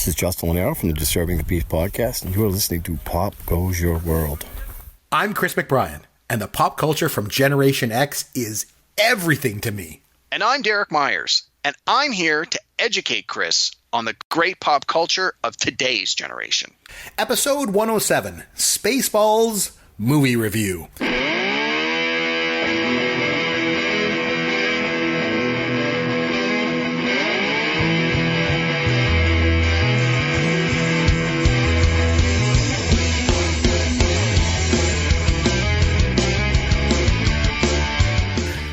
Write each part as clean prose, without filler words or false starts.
This is Justin Lanier from the Disturbing the Peace podcast, and you are listening to Pop Goes Your World. I'm Chris McBrien, and the pop culture from Generation X is everything to me. And I'm Derek Myers, and I'm here to educate Chris on the great pop culture of today's generation. Episode 107, Spaceballs Movie Review.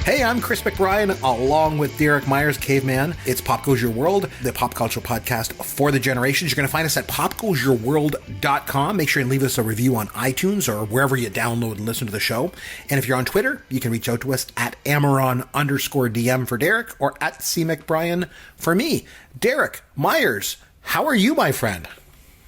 Hey, I'm Chris McBrien, along with Derek Myers, Caveman. It's Pop Goes Your World, the pop culture podcast for the generations. You're going to find us at popgoesyourworld.com. Make sure and leave us a review on iTunes or wherever you download and listen to the show. And if you're on Twitter, you can reach out to us at Amaron_DM for Derek or at CMcBrien for me. Derek Myers, how are you, my friend?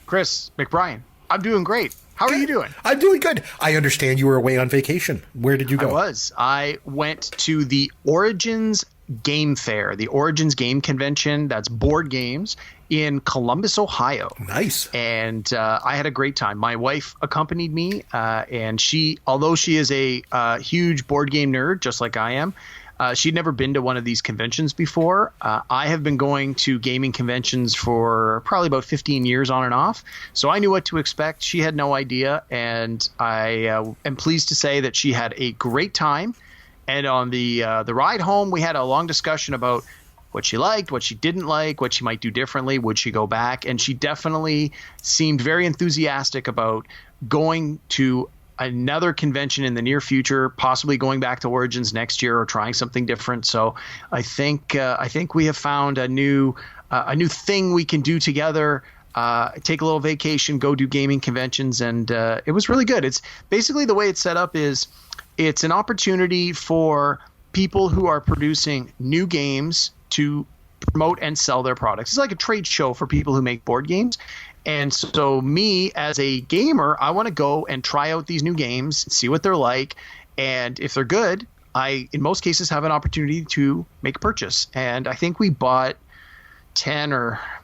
Chris McBrien, I'm doing great. How are you doing? I'm doing good. I understand you were away on vacation. Where did you go? I went to the Origins Game Fair, the Origins Game Convention. That's board games in Columbus, Ohio. Nice. And I had a great time. My wife accompanied me, and although she is a huge board game nerd, just like I am, she'd never been to one of these conventions before. I have been going to gaming conventions for probably about 15 years on and off, so I knew what to expect. She had no idea, and I am pleased to say that she had a great time. And on the ride home, we had a long discussion about what she liked, what she didn't like, what she might do differently, would she go back, and she definitely seemed very enthusiastic about going to another convention in the near future, possibly going back to Origins next year or trying something different. So I think we have found a new thing we can do together. Take a little vacation, go do gaming conventions, and it was really good. It's basically the way it's set up is it's an opportunity for people who are producing new games to promote and sell their products. It's like a trade show for people who make board games. And so me as a gamer, I want to go and try out these new games, see what they're like. And if they're good, I, in most cases, have an opportunity to make a purchase. And I think we bought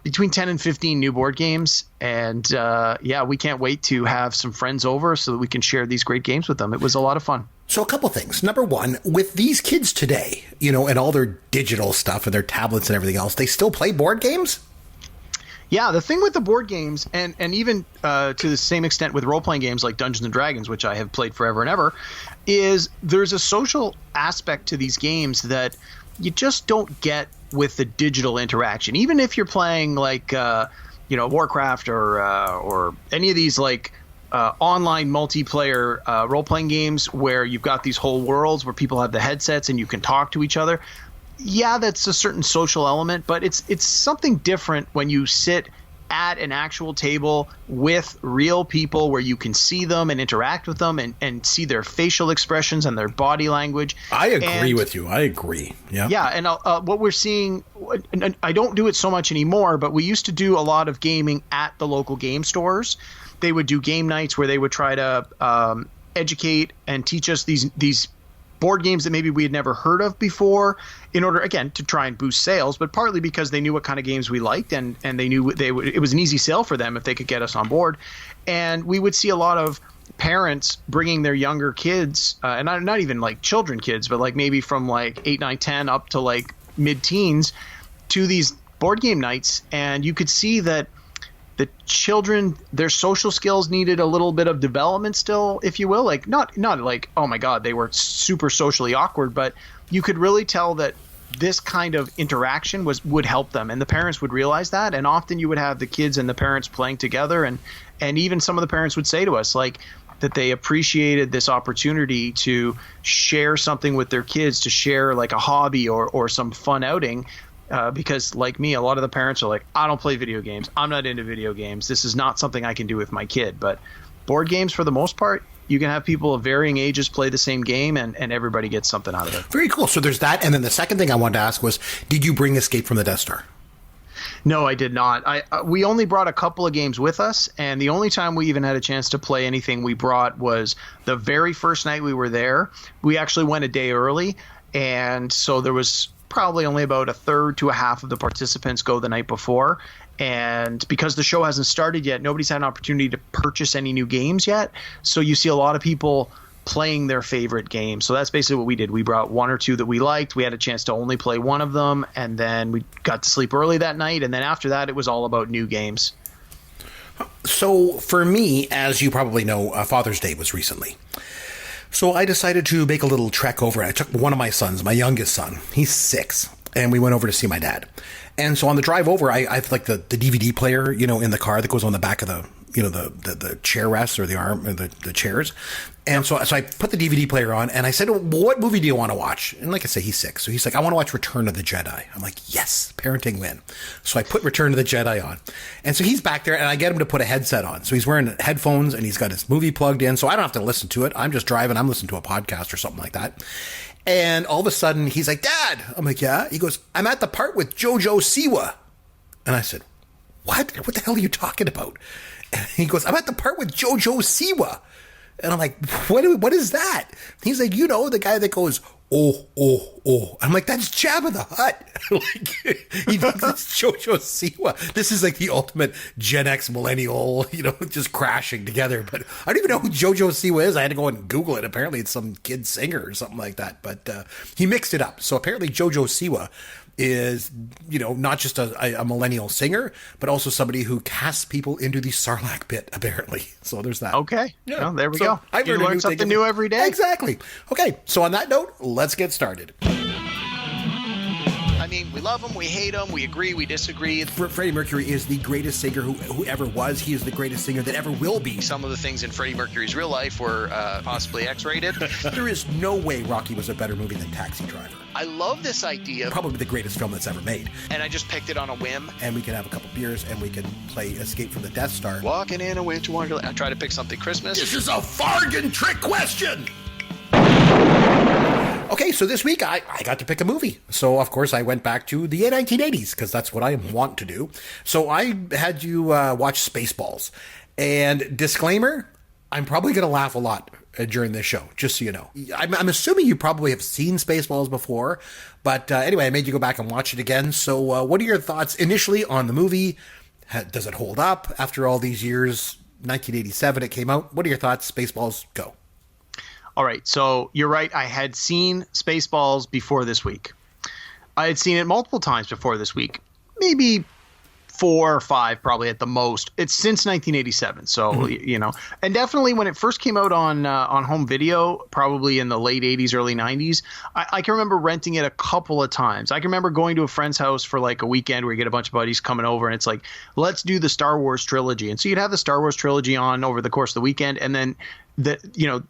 between 10 and 15 new board games. And we can't wait to have some friends over so that we can share these great games with them. It was a lot of fun. So a couple things. Number one, with these kids today, and all their digital stuff and their tablets and everything else, they still play board games? Yeah, the thing with the board games, and even to the same extent with role-playing games like Dungeons & Dragons, which I have played forever and ever, is there's a social aspect to these games that you just don't get with the digital interaction. Even if you're playing like, Warcraft or any of these like online multiplayer role-playing games where you've got these whole worlds where people have the headsets and you can talk to each other. Yeah, that's a certain social element, but it's something different when you sit at an actual table with real people where you can see them and interact with them and see their facial expressions and their body language. I agree with you. I agree. Yeah. Yeah, and what we're seeing, and I don't do it so much anymore, but we used to do a lot of gaming at the local game stores. They would do game nights where they would try to educate and teach us these board games that maybe we had never heard of before in order, again, to try and boost sales, but partly because they knew what kind of games we liked and they knew it was an easy sell for them if they could get us on board. And we would see a lot of parents bringing their younger kids, and not even like children kids, but like maybe from like 8, 9, 10 up to like mid-teens to these board game nights. And you could see that the children, their social skills needed a little bit of development still, if you will. Like not like, oh my God, they were super socially awkward, but you could really tell that this kind of interaction would help them, and the parents would realize that. And often you would have the kids and the parents playing together, and even some of the parents would say to us like that they appreciated this opportunity to share something with their kids, to share like a hobby or some fun outing. Because like me, a lot of the parents are like, I don't play video games. I'm not into video games. This is not something I can do with my kid. But board games, for the most part, you can have people of varying ages play the same game and everybody gets something out of it. Very cool. So there's that. And then the second thing I wanted to ask was, did you bring Escape from the Death Star? No, I did not. We only brought a couple of games with us, and the only time we even had a chance to play anything we brought was the very first night we were there. We actually went a day early, and so there was probably only about a third to a half of the participants go the night before. And because the show hasn't started yet, nobody's had an opportunity to purchase any new games yet. So you see a lot of people playing their favorite game. So that's basically what we did. We brought one or two that we liked. We had a chance to only play one of them, and then we got to sleep early that night. And then after that, it was all about new games. So for me, as you probably know, Father's Day was recently. So I decided to make a little trek over. I took one of my sons, my youngest son. He's 6. And we went over to see my dad. And so on the drive over, I have like the DVD player, in the car that goes on the back of the chair rests or the arm or the chairs. And so I put the DVD player on and I said, well, what movie do you want to watch? And like I say, he's 6. So he's like, I want to watch Return of the Jedi. I'm like, yes, parenting win. So I put Return of the Jedi on. And so he's back there and I get him to put a headset on. So he's wearing headphones and he's got his movie plugged in. So I don't have to listen to it. I'm just driving. I'm listening to a podcast or something like that. And all of a sudden, he's like, Dad. I'm like, yeah. He goes, I'm at the part with Jojo Siwa. And I said, what? What the hell are you talking about? And he goes, I'm at the part with Jojo Siwa. And I'm like, what is that? He's like, the guy that goes, oh. I'm like, that's Jabba the Hutt. Like, he thinks it's Jojo Siwa. This is like the ultimate Gen X millennial, just crashing together. But I don't even know who Jojo Siwa is. I had to go and Google it. Apparently it's some kid singer or something like that. But he mixed it up. So apparently Jojo Siwa is, not just a millennial singer, but also somebody who casts people into the Sarlacc pit, apparently. So there's that. Okay. Yeah. Well, there we go. I learn something new every day. Exactly. Okay. So on that note, let's get started. I mean, we love him, we hate him, we agree, we disagree. Freddie Mercury is the greatest singer who ever was. He is the greatest singer that ever will be. Some of the things in Freddie Mercury's real life were possibly X-rated. There is no way Rocky was a better movie than Taxi Driver. I love this idea. Probably the greatest film that's ever made. And I just picked it on a whim. And we can have a couple beers and we can play Escape from the Death Star. Walking in a winter wonderland. I try to pick something Christmas. This is a bargain trick question! Okay, so this week I got to pick a movie. So, of course, I went back to the 1980s because that's what I want to do. So I had you watch Spaceballs. And disclaimer, I'm probably going to laugh a lot during this show, just so you know. I'm assuming you probably have seen Spaceballs before. But anyway, I made you go back and watch it again. So what are your thoughts initially on the movie? Does it hold up after all these years? 1987 it came out. What are your thoughts? Spaceballs, go. All right, so you're right. I had seen Spaceballs before this week. I had seen it multiple times before this week, maybe 4 or 5 probably at the most. It's since 1987, so and definitely when it first came out on home video, probably in the late 80s, early 90s, I can remember renting it a couple of times. I can remember going to a friend's house for like a weekend where you get a bunch of buddies coming over, and it's like, let's do the Star Wars trilogy. And so you'd have the Star Wars trilogy on over the course of the weekend, and then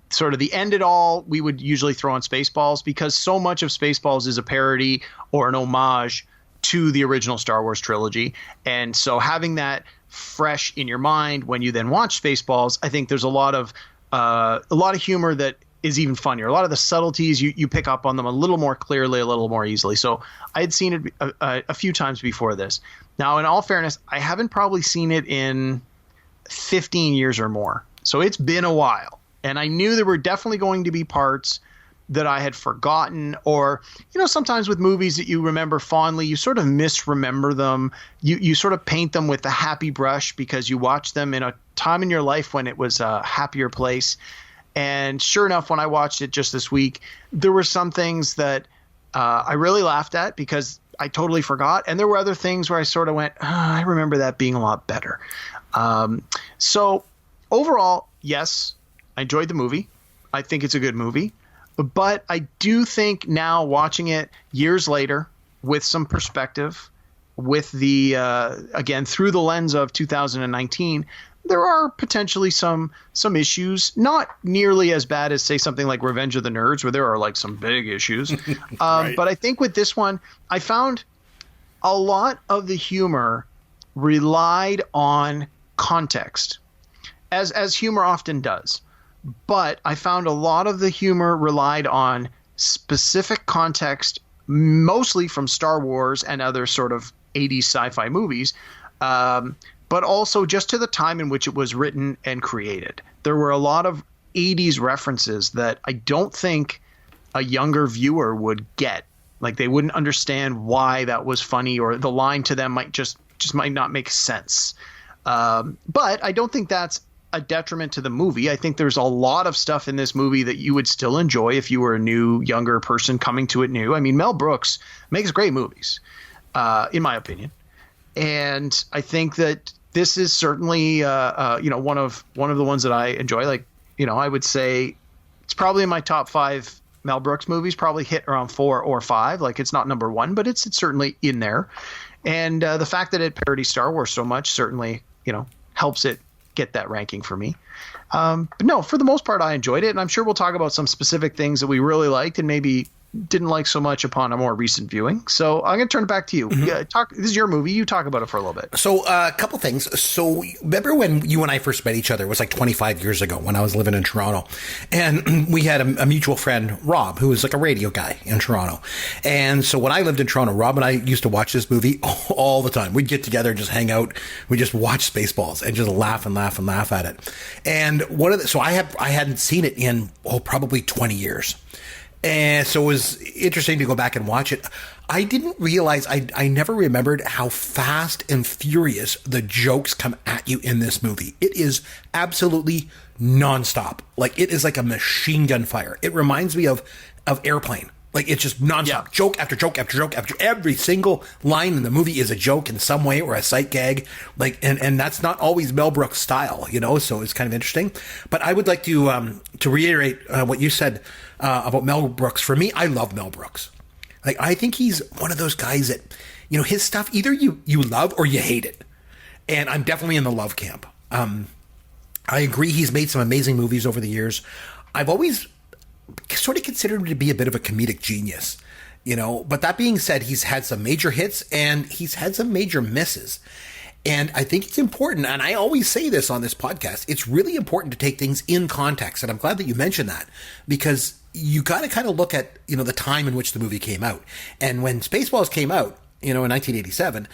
sort of the end it all, we would usually throw on Spaceballs because so much of Spaceballs is a parody or an homage to the original Star Wars trilogy. And so having that fresh in your mind when you then watch Spaceballs, I think there's a lot of humor that is even funnier. A lot of the subtleties, you pick up on them a little more clearly, a little more easily. So I had seen it a few times before this. Now, in all fairness, I haven't probably seen it in 15 years or more. So it's been a while. And I knew there were definitely going to be parts that I had forgotten, or, sometimes with movies that you remember fondly, you sort of misremember them. You sort of paint them with a happy brush because you watched them in a time in your life when it was a happier place. And sure enough, when I watched it just this week, there were some things that I really laughed at because I totally forgot. And there were other things where I sort of went, I remember that being a lot better. So overall, yes, I enjoyed the movie. I think it's a good movie. But I do think now, watching it years later with some perspective, with the again through the lens of 2019, there are potentially some issues, not nearly as bad as, say, something like Revenge of the Nerds, where there are like some big issues. Right. But I think with this one, I found a lot of the humor relied on context, as humor often does. But I found a lot of the humor relied on specific context, mostly from Star Wars and other sort of 80s sci-fi movies, but also just to the time in which it was written and created. There were a lot of 80s references that I don't think a younger viewer would get. Like, they wouldn't understand why that was funny, or the line to them might just just might not make sense. But I don't think that's a detriment to the movie. I think there's a lot of stuff in this movie that you would still enjoy if you were a new, younger person coming to it new. I mean, Mel Brooks makes great movies, in my opinion. And I think that this is certainly, one of the ones that I enjoy. Like, I would say it's probably in my top 5 Mel Brooks movies, probably hit around 4 or 5. Like, it's not number 1, but it's certainly in there. And the fact that it parodies Star Wars so much certainly, helps it get that ranking for me. But no, for the most part, I enjoyed it. And I'm sure we'll talk about some specific things that we really liked and maybe didn't like so much upon a more recent viewing. So I'm going to turn it back to you. Yeah, this is your movie. You talk about it for a little bit. So a couple things. So remember when you and I first met each other? It was like 25 years ago when I was living in Toronto. And we had a mutual friend, Rob, who was like a radio guy in Toronto. And so when I lived in Toronto, Rob and I used to watch this movie all the time. We'd get together and just hang out. We'd just watch Spaceballs and just laugh and laugh and laugh at it. And so I hadn't seen it in, probably 20 years. And so it was interesting to go back and watch it. I didn't realize, I never remembered how fast and furious the jokes come at you in this movie. It is absolutely nonstop. Like, it is like a machine gun fire. It reminds me of Airplane. Like, it's just nonstop. Yeah. Joke after joke after joke after every single line in the movie is a joke in some way or a sight gag. Like, and that's not always Mel Brooks style, so it's kind of interesting. But I would like to reiterate what you said about Mel Brooks. For me, I love Mel Brooks. Like, I think he's one of those guys that, his stuff, either you love or you hate it. And I'm definitely in the love camp. I agree. He's made some amazing movies over the years. I've always sort of considered him to be a bit of a comedic genius, but that being said, he's had some major hits and he's had some major misses. And I think it's important, and I always say this on this podcast, it's really important to take things in context. And I'm glad that you mentioned that, because you got to kind of look at, the time in which the movie came out. And when Spaceballs came out, in 1987,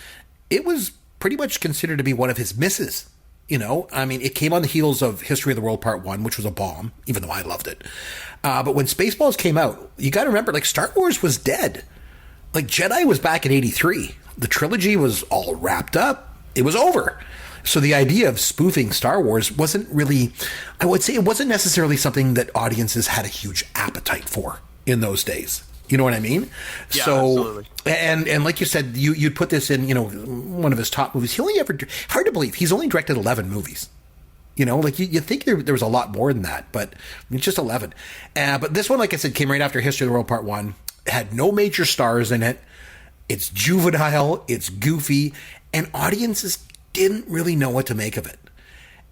it was pretty much considered to be one of his misses. It came on the heels of History of the World Part 1, which was a bomb, even though I loved it. But when Spaceballs came out, you got to remember, like, Star Wars was dead. Like, Jedi was back in 83. The trilogy was all wrapped up. It was over. So the idea of spoofing Star Wars wasn't really, I would say it wasn't necessarily something that audiences had a huge appetite for in those days. You know what I mean? Yeah, so, absolutely. And like you said, you'd put this in, one of his top movies. He only hard to believe, he's only directed 11 movies. Like you think there was a lot more than that, but it's just 11. But this one, like I said, came right after History of the World Part 1, had no major stars in it. It's juvenile, it's goofy, and audiences didn't really know what to make of it.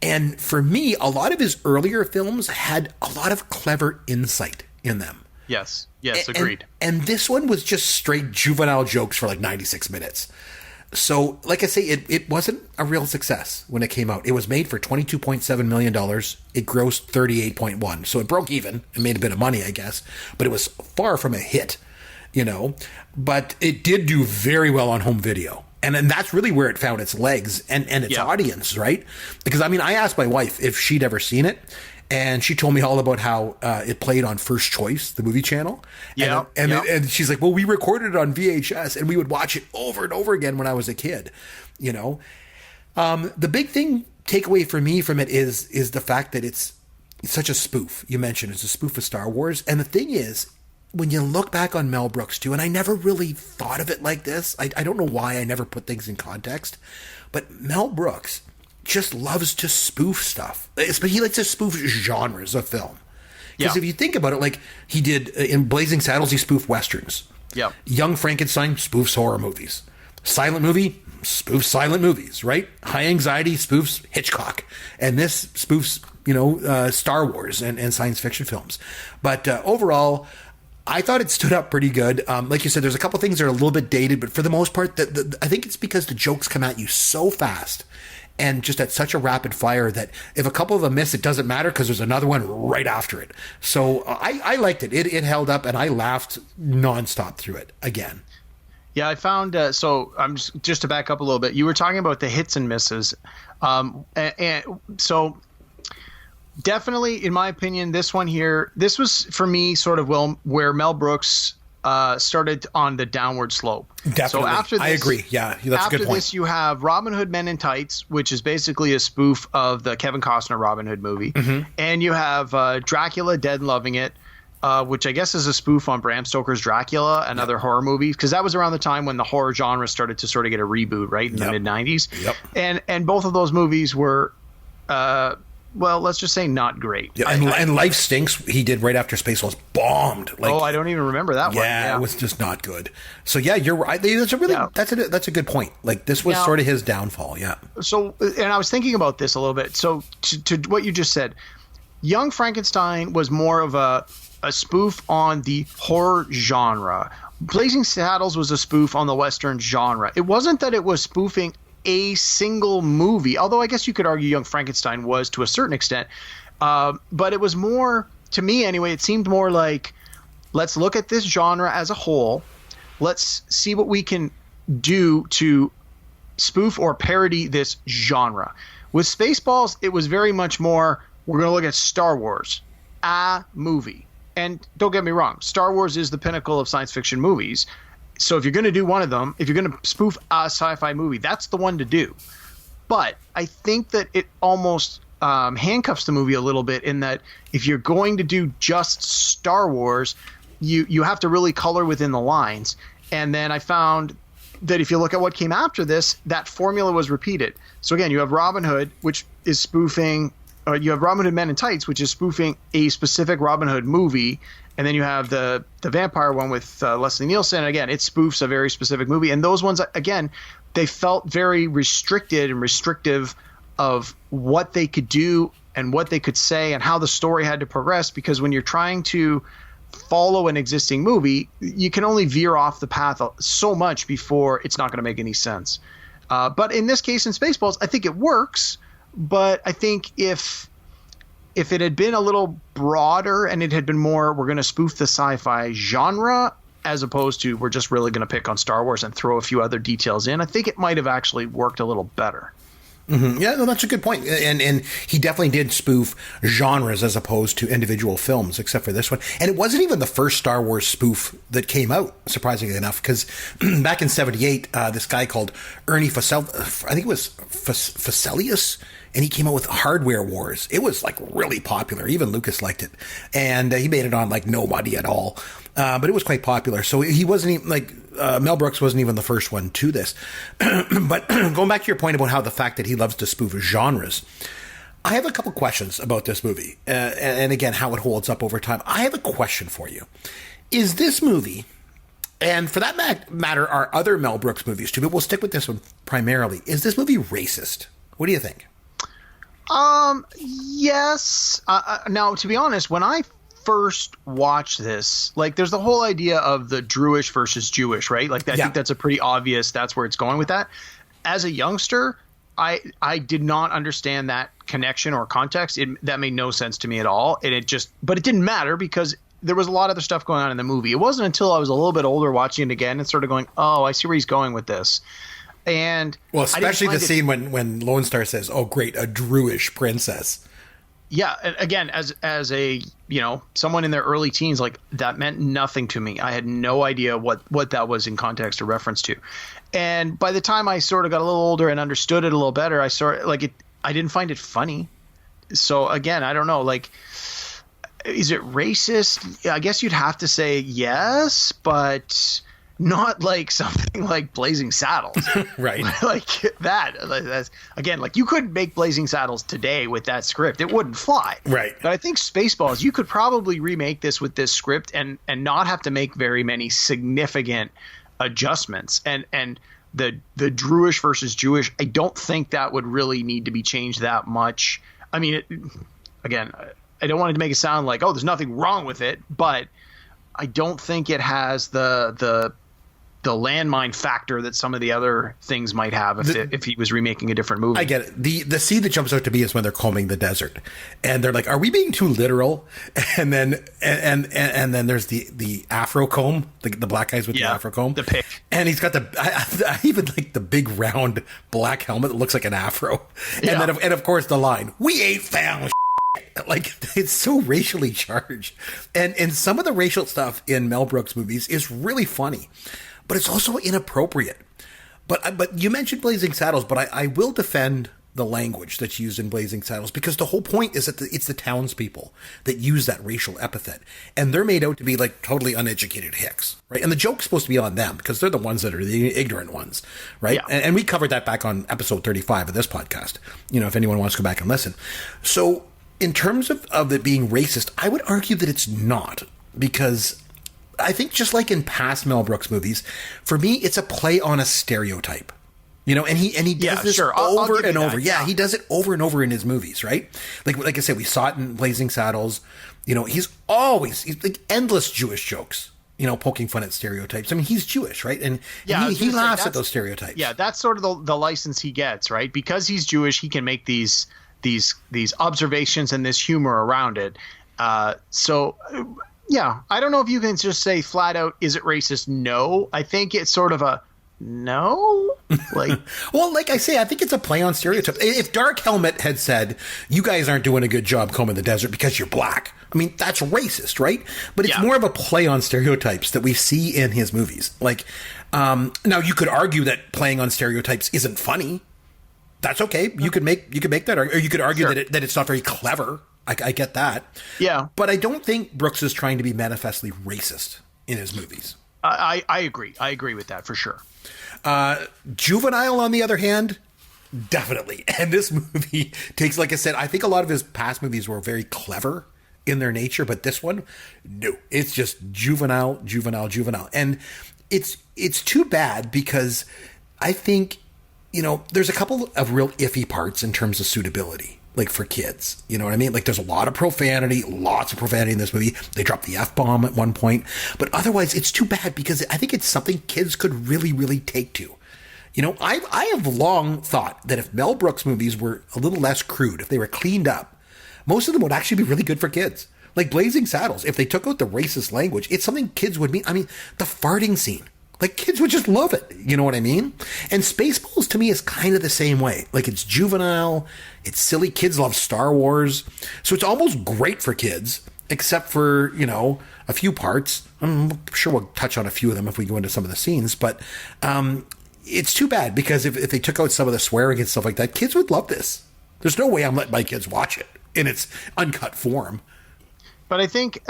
And for me, a lot of his earlier films had a lot of clever insight in them. Yes, agreed. And this one was just straight juvenile jokes for like 96 minutes. So, like I say, it wasn't a real success when it came out. It was made for $22.7 million. It grossed $38.1. So it broke even and made a bit of money, I guess. But it was far from a hit, But it did do very well on home video. And then that's really where it found its legs and its audience, right? Because, I asked my wife if she'd ever seen it. And she told me all about how it played on First Choice, the movie channel. Yeah. And she's like, well, we recorded it on VHS and we would watch it over and over again when I was a kid, The big takeaway for me from it is the fact that it's such a spoof. You mentioned it's a spoof of Star Wars. And the thing is, when you look back on Mel Brooks too, and I never really thought of it like this. I don't know why I never put things in context. But Mel Brooks just loves to spoof stuff. But he likes to spoof genres of film. Because if you think about it, like he did in Blazing Saddles, he spoofed Westerns. Yeah. Young Frankenstein spoofs horror movies. Silent Movie spoofs silent movies, right? High Anxiety spoofs Hitchcock. And this spoofs, Star Wars and science fiction films. But overall, I thought it stood up pretty good. Like you said, there's a couple things that are a little bit dated, but for the most part, I think it's because the jokes come at you so fast and just at such a rapid fire that if a couple of them miss, it doesn't matter because there's another one right after it. So I liked it. It held up, and I laughed nonstop through it again. Yeah, I found so I'm just to back up a little bit. You were talking about the hits and misses, and so definitely, in my opinion, this one here, this was for me sort of where Mel Brooks started on the downward slope. Definitely. So after this, I agree. Yeah, that's a good after point. this, you have Robin Hood Men in Tights, which is basically a spoof of the Kevin Costner Robin Hood movie. And you have Dracula Dead and Loving It, which I guess is a spoof on Bram Stoker's Dracula and other horror movies, because that was around the time when the horror genre started to sort of get a reboot, right, in the mid-'90s. And both of those movies were well, let's just say not great. Yeah, and Life Stinks, he did right after Spaceballs, bombed. Like, I don't even remember that one. Yeah, it was just not good. So yeah, you're right. That's a good point. Like, this was sort of his downfall. Yeah. So, and I was thinking about this a little bit. So to what you just said, Young Frankenstein was more of a spoof on the horror genre. Blazing Saddles was a spoof on the Western genre. It wasn't that it was spoofing a single movie, although I guess you could argue Young Frankenstein was to a certain extent, but it was more, to me anyway, it seemed more like, let's look at this genre as a whole, let's see what we can do to spoof or parody this genre. With Spaceballs, it was very much more, we're going to look at Star Wars, a movie. And don't get me wrong, Star Wars is the pinnacle of science fiction movies. So if you're going to do one of them, if you're going to spoof a sci-fi movie, that's the one to do. But I think that it almost handcuffs the movie a little bit, in that if you're going to do just Star Wars, you have to really color within the lines. And then I found that if you look at what came after this, that formula was repeated. So again, you have Robin Hood, which is spoofing you have Robin Hood Men in Tights, which is spoofing a specific Robin Hood movie. And then you have the vampire one with Leslie Nielsen. And again, it spoofs a very specific movie. And those ones, again, they felt very restricted and restrictive of what they could do and what they could say and how the story had to progress. Because when you're trying to follow an existing movie, you can only veer off the path so much before it's not going to make any sense. But in this case, in Spaceballs, I think it works. But I think if it had been a little broader and it had been more, we're going to spoof the sci-fi genre as opposed to we're just really going to pick on Star Wars and throw a few other details in, I think it might have actually worked a little better. Yeah, no, that's a good point. And he definitely did spoof genres as opposed to individual films, except for this one. And it wasn't even the first Star Wars spoof that came out, surprisingly enough, because back in 78, this guy called Ernie Fuselius, and he came out with Hardware Wars. It was like really popular. Even Lucas liked it. And he made it on like no money at all. But it was quite popular. So he wasn't even like, Mel Brooks wasn't even the first one to this. But going back to your point about how the fact that he loves to spoof genres, I have a couple questions about this movie. And again, how it holds up over time. I have a question for you. Is this movie, and for that matter, are other Mel Brooks movies too, but we'll stick with this one primarily, is this movie racist? What do you think? Yes. Now, to be honest, when I first watched this, like, there's the whole idea of the Druish versus Jewish, right? Like, I think that's a pretty obvious, that's where it's going with that. As a youngster, I did not understand that connection or context. That made no sense to me at all. And but it didn't matter because there was a lot of other stuff going on in the movie. It wasn't until I was a little bit older watching it again and sort of going, oh, I see where he's going with this. And well, especially the scene when Lone Star says, "Oh, great, a Druish princess." Yeah, and again, as a someone in their early teens, like, that meant nothing to me. I had no idea what that was in context or reference to. And by the time I sort of got a little older and understood it a little better, I didn't find it funny. So again, I don't know, like, is it racist? I guess you'd have to say yes, but not like something like Blazing Saddles. Right. Like that. That's, again, like, you couldn't make Blazing Saddles today with that script. It wouldn't fly. Right. But I think Spaceballs, you could probably remake this with this script and not have to make very many significant adjustments. And the Druish versus Jewish, I don't think that would really need to be changed that much. I mean, again, I don't want it to make it sound like, oh, there's nothing wrong with it, but I don't think it has the landmine factor that some of the other things might have if he was remaking a different movie. I get it. The scene that jumps out to me is when they're combing the desert, and they're like, "Are we being too literal?" And then then there's the Afro comb, the black guys with the Afro comb, the pick, and he's got I even like the big round black helmet that looks like an afro, and then of course the line, "We ain't found." like it's so racially charged, and some of the racial stuff in Mel Brooks movies is really funny, but it's also inappropriate. But you mentioned Blazing Saddles, but I will defend the language that's used in Blazing Saddles, because the whole point is that it's the townspeople that use that racial epithet, and they're made out to be like totally uneducated hicks, right? And the joke's supposed to be on them because they're the ones that are the ignorant ones, right? Yeah. And we covered that back on episode 35 of this podcast, if anyone wants to go back and listen. So in terms of it being racist, I would argue that it's not, because I think just like in past Mel Brooks movies, for me, it's a play on a stereotype. And he does this over and over. Yeah, he does it over and over in his movies, right? Like I said, we saw it in Blazing Saddles. He's like endless Jewish jokes, poking fun at stereotypes. I mean, he's Jewish, right? And he laughs at those stereotypes. Yeah, that's sort of the license he gets, right? Because he's Jewish, he can make these observations and this humor around it. Yeah, I don't know if you can just say flat out, is it racist? No. I think it's sort of a no, like, well, like I say, I think it's a play on stereotypes. If Dark Helmet had said, "You guys aren't doing a good job combing the desert because you're black," I mean, that's racist, right? But it's more of a play on stereotypes that we see in his movies. Like, now you could argue that playing on stereotypes isn't funny. That's okay. You could make that, or you could argue that it's not very clever. I get that. Yeah, but I don't think Brooks is trying to be manifestly racist in his movies. I agree. I agree with that for sure. Juvenile, on the other hand, definitely. And this movie takes, like I said, I think a lot of his past movies were very clever in their nature, but this one, no, it's just juvenile. And it's too bad, because I think, there's a couple of real iffy parts in terms of suitability, like for kids, you know what I mean? Like there's lots of profanity in this movie. They drop the F-bomb at one point, but otherwise it's too bad, because I think it's something kids could really, really take to. I have long thought that if Mel Brooks movies were a little less crude, if they were cleaned up, most of them would actually be really good for kids. Like Blazing Saddles, if they took out the racist language, it's something kids would mean. I mean, the farting scene. Like, kids would just love it. You know what I mean? And Spaceballs, to me, is kind of the same way. Like, it's juvenile. It's silly. Kids love Star Wars. So it's almost great for kids, except for, a few parts. I'm sure we'll touch on a few of them if we go into some of the scenes. But it's too bad, because if they took out some of the swearing and stuff like that, kids would love this. There's no way I'm letting my kids watch it in its uncut form. But I think,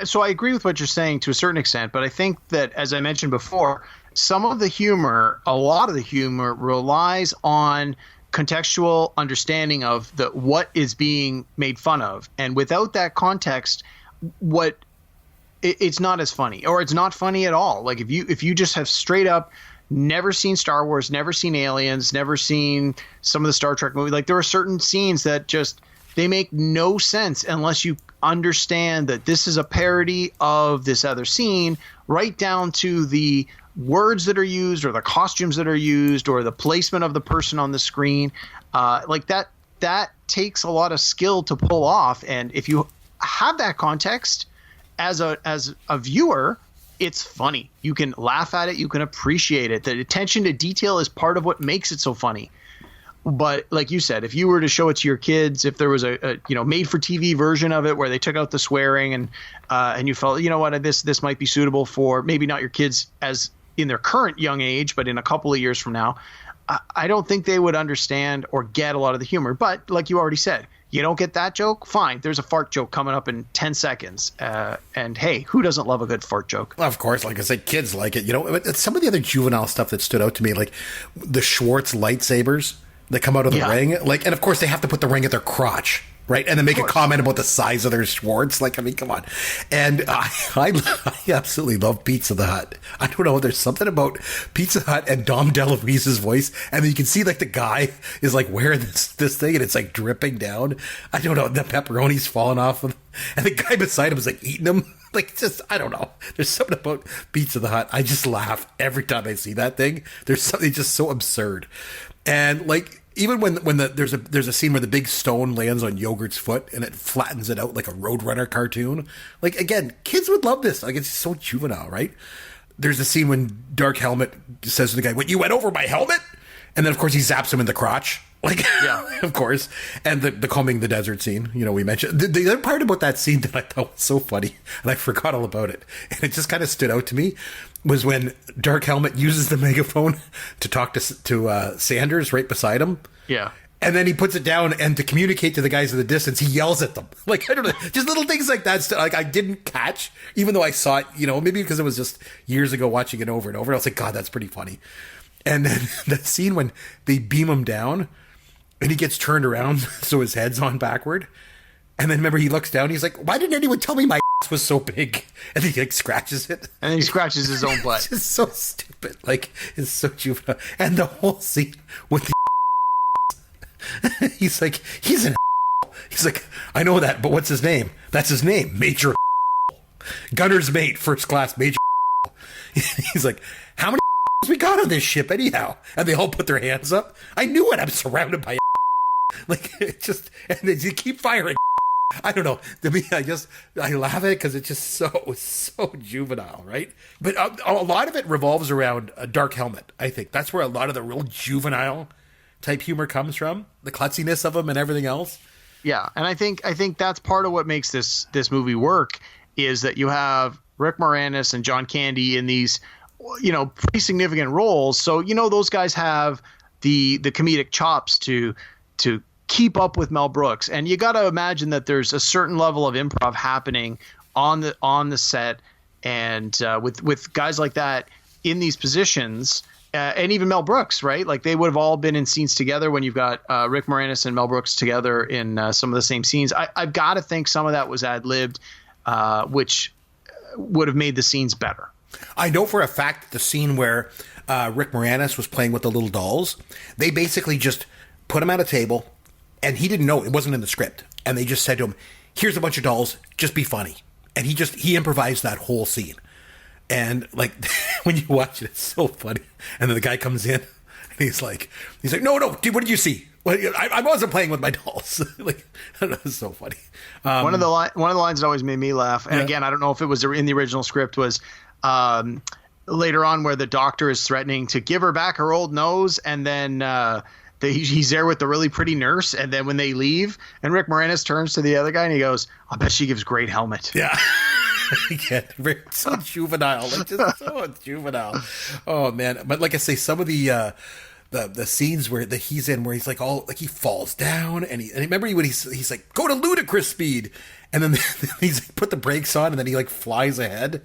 so I agree with what you're saying to a certain extent, but I think that, as I mentioned before, a lot of the humor relies on contextual understanding of what is being made fun of. And without that context, it's not as funny, or it's not funny at all. Like if you just have straight up never seen Star Wars, never seen Aliens, never seen some of the Star Trek movies, like there are certain scenes that just, they make no sense unless you understand that this is a parody of this other scene, right down to the words that are used, or the costumes that are used, or the placement of the person on the screen. Like that takes a lot of skill to pull off. And if you have that context as a viewer, it's funny. You can laugh at it. You can appreciate it. The attention to detail is part of what makes it so funny. But like you said, if you were to show it to your kids, if there was a made for TV version of it where they took out the swearing and you felt, this might be suitable for maybe not your kids as in their current young age, but in a couple of years from now, I don't think they would understand or get a lot of the humor. But like you already said, you don't get that joke? Fine. There's a fart joke coming up in 10 seconds. And hey, who doesn't love a good fart joke? Well, of course, like I said, kids like it. Some of the other juvenile stuff that stood out to me, like the Schwartz lightsabers that come out of the ring, and of course they have to put the ring at their crotch, right? And then make a comment about the size of their Schwartz. Like, I mean, come on. And I absolutely love Pizza the Hut. I don't know. There's something about Pizza Hut and Dom DeLuise's voice. And then you can see like the guy is like wearing this thing and it's like dripping down. I don't know. The pepperoni's falling off. And the guy beside him is like eating them. Like, just, I don't know. There's something about Pizza the Hut. I just laugh every time I see that thing. There's something just so absurd. And like, even when there's a scene where the big stone lands on Yogurt's foot and it flattens it out like a Roadrunner cartoon. Like, again, kids would love this. Like, it's so juvenile, right? There's a scene when Dark Helmet says to the guy, "What, you went over my helmet?" And then, of course, he zaps him in the crotch. Like, Yeah. of course. And the combing the desert scene, we mentioned. The other part about that scene that I thought was so funny, and I forgot all about it, and it just kind of stood out to me, was when Dark Helmet uses the megaphone to talk to Sanders right beside him. Yeah. And then he puts it down, and to communicate to the guys in the distance, he yells at them. Like, I don't know, just little things like that. Like, I didn't catch, even though I saw it, maybe because it was just years ago watching it over and over. I was like, God, that's pretty funny. And then the scene when they beam him down, and he gets turned around so his head's on backward. And then remember, he looks down, he's like, why didn't anyone tell me my ass was so big? And he like scratches it. And then he scratches his own butt. It's just so stupid. Like, it's so juvenile. And the whole scene with the he's like, he's an he's like, I know that, but what's his name? That's his name, Major Gunner's mate, first class Major. He's like, how many we got on this ship anyhow? And they all put their hands up. I knew it. I'm surrounded by like, it just, and they keep firing. I don't know. To me, I laugh at it because it's just so juvenile, right? But a lot of it revolves around a Dark Helmet. I think that's where a lot of the real juvenile type humor comes from, the klutziness of them and everything else. Yeah, and I think that's part of what makes this movie work, is that you have Rick Moranis and John Candy in these, pretty significant roles. So those guys have the comedic chops to keep up with Mel Brooks, and you got to imagine that there's a certain level of improv happening on the set, and with guys like that in these positions. And even Mel Brooks, right? Like, they would have all been in scenes together when you've got Rick Moranis and Mel Brooks together in some of the same scenes. I've got to think some of that was ad-libbed, which would have made the scenes better. I know for a fact that the scene where Rick Moranis was playing with the little dolls, they basically just put him at a table, and he didn't know, it wasn't in the script. And they just said to him, here's a bunch of dolls, just be funny. And he improvised that whole scene. And like, when you watch it, it's so funny. And then the guy comes in, and he's like, no, dude, what did you see? Well, I wasn't playing with my dolls. Like, I don't know, it's so funny. One of the lines that always made me laugh, and again, I don't know if it was in the original script, was later on where the doctor is threatening to give her back her old nose, and then he's there with the really pretty nurse, and then when they leave, and Rick Moranis turns to the other guy and he goes, I bet she gives great helmet. Yeah. So juvenile, like, just so juvenile. Oh man! But like I say, some of the scenes where he's in, where he's like he falls down, and remember when he's like, go to ludicrous speed, and then he's like, put the brakes on, and then he like flies ahead,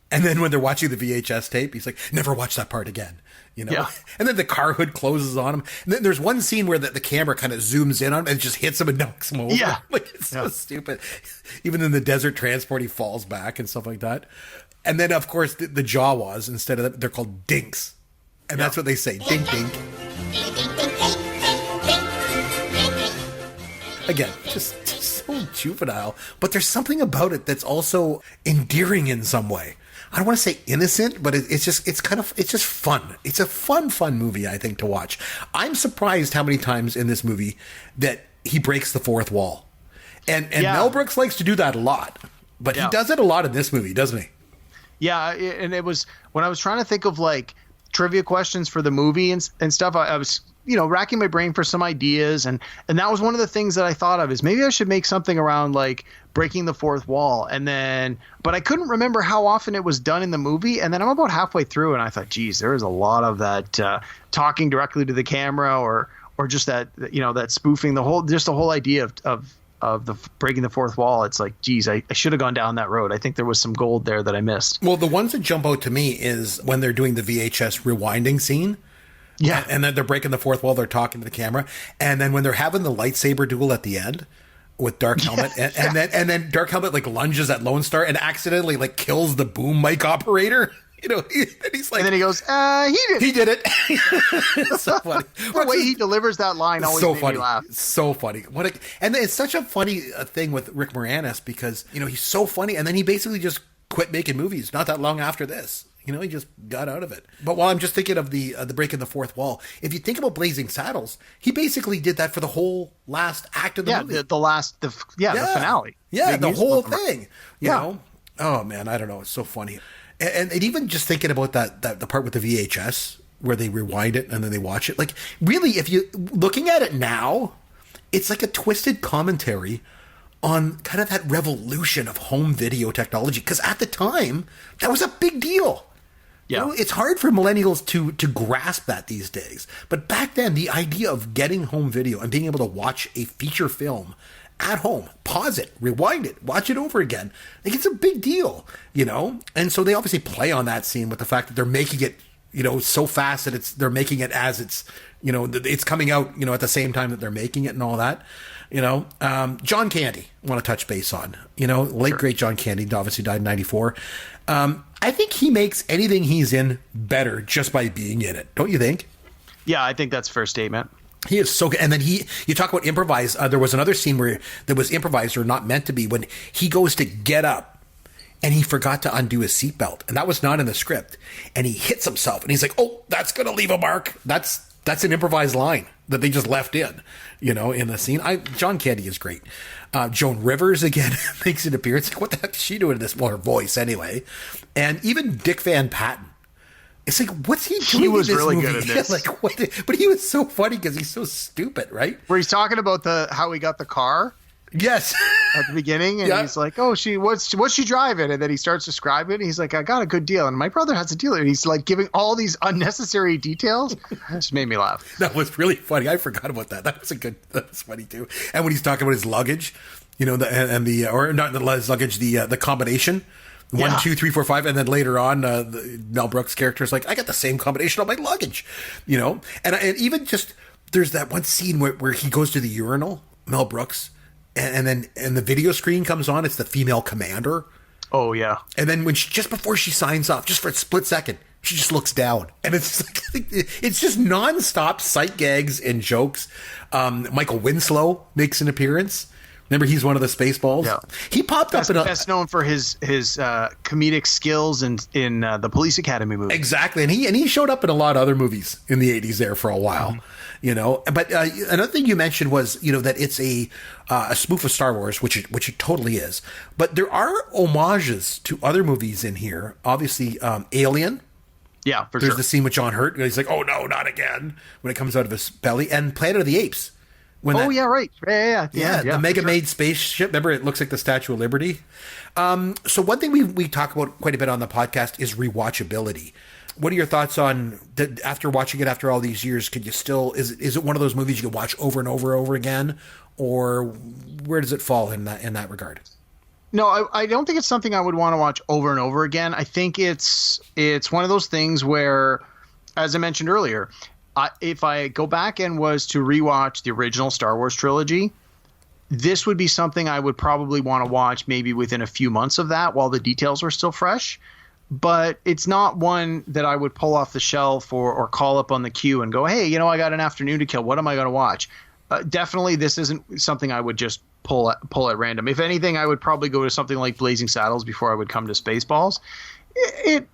and then when they're watching the VHS tape, he's like, never watch that part again. Yeah. And then the car hood closes on him. And then there's one scene where the camera kind of zooms in on him and just hits him and knocks him over. Yeah. Like, it's so stupid. Even in the desert transport, he falls back and stuff like that. And then, of course, the Jawas, instead of they're called dinks. And that's what they say. Dink, dink. Again, just so juvenile. But there's something about it that's also endearing in some way. I don't want to say innocent, but it's just fun. It's a fun movie, I think, to watch. I'm surprised how many times in this movie that he breaks the fourth wall. And Mel Brooks likes to do that a lot, but he does it a lot in this movie, doesn't he? Yeah, and it was when I was trying to think of like trivia questions for the movie and stuff, I was racking my brain for some ideas, and that was one of the things that I thought of, is maybe I should make something around like breaking the fourth wall, but I couldn't remember how often it was done in the movie, and then I'm about halfway through and I thought, geez, there is a lot of that talking directly to the camera, or just that that spoofing, the whole idea of the breaking the fourth wall. It's like, geez, I should have gone down that road. I think there was some gold there that I missed. Well, the ones that jump out to me is when they're doing the VHS rewinding scene. Yeah. And then they're breaking the fourth wall, they're talking to the camera. And then when they're having the lightsaber duel at the end with Dark Helmet, and then Dark Helmet like lunges at Lone Star and accidentally like kills the boom mic operator. And he's like, and then he goes, he did it. It's so funny. The way he delivers that line always made me laugh. So funny. And it's such a funny thing with Rick Moranis, because he's so funny, and then he basically just quit making movies not that long after this. He just got out of it. But while I'm just thinking of the breaking the fourth wall, if you think about Blazing Saddles, he basically did that for the whole last act of the movie. The finale. Yeah, the whole thing. You know? Oh man, I don't know. It's so funny. And even just thinking about that the part with the VHS where they rewind it and then they watch it. Like, really, if you looking at it now, it's like a twisted commentary on kind of that revolution of home video technology. Because at the time, that was a big deal. Yeah. You know, it's hard for millennials to grasp that these days. But back then, the idea of getting home video and being able to watch a feature film at home, pause it, rewind it, watch it over again, like, it's a big deal, you know? And so they obviously play on that scene with the fact that they're making it, you know, so fast that they're making it as it's, you know, it's coming out, you know, at the same time that they're making it and all that, you know. John Candy, I want to touch base on, you know, late great John Candy, obviously died in 94. I think he makes anything he's in better just by being in it. Don't you think? Yeah, I think that's a fair statement. He is so good. And then you talk about improvise. There was another scene where there was improvised or not meant to be when he goes to get up and he forgot to undo his seatbelt. And that was not in the script. And he hits himself and he's like, oh, that's going to leave a mark. That's an improvised line that they just left in, you know, in the scene. John Candy is great. Joan Rivers, again, makes an appearance. Like, what the heck is she doing in this? Well, her voice, anyway. And even Dick Van Patten. It's like, what's he doing? He was in this really movie? good at this. Like, what? But he was so funny because he's so stupid, right? Where he's talking about how he got the car Yes. at the beginning, and he's like, "Oh, what's she driving?" And then he starts describing it. And he's like, "I got a good deal, and my brother has a dealer." And he's like giving all these unnecessary details. It just made me laugh. That was really funny. I forgot about that. That was funny too. And when he's talking about his luggage, you know, or not his luggage, the combination. 1, 2, 3, 4, 5, and then later on, Mel Brooks' character is like, I got the same combination on my luggage, you know? And even just, there's that one scene where he goes to the urinal, Mel Brooks, and the video screen comes on, it's the female commander. Oh, yeah. And then just before she signs off, just for a split second, she just looks down. And it's like, it's just nonstop sight gags and jokes. Michael Winslow makes an appearance. Remember, he's one of the Spaceballs. Yeah. He popped up in best known for his comedic skills in the Police Academy movie. Exactly, and he showed up in a lot of other movies in the 80s there for a while, you know. But another thing you mentioned was, you know, that it's a spoof of Star Wars, which it totally is. But there are homages to other movies in here. Obviously, Alien. Yeah, for There's sure. the scene with John Hurt. He's like, "Oh no, not again!" when it comes out of his belly, and Planet of the Apes. Right. Yeah. The Mega Made spaceship. Remember, it looks like the Statue of Liberty. So one thing we talk about quite a bit on the podcast is rewatchability. What are your thoughts on after watching it after all these years? Could you still is it one of those movies you can watch over and over again, or where does it fall in that regard? No, I don't think it's something I would want to watch over and over again. I think it's one of those things where, as I mentioned earlier, if I go back and was to rewatch the original Star Wars trilogy, this would be something I would probably want to watch maybe within a few months of that while the details were still fresh. But it's not one that I would pull off the shelf or call up on the queue and go, hey, you know, I got an afternoon to kill. What am I going to watch? Definitely, this isn't something I would just pull at random. If anything, I would probably go to something like Blazing Saddles before I would come to Spaceballs. It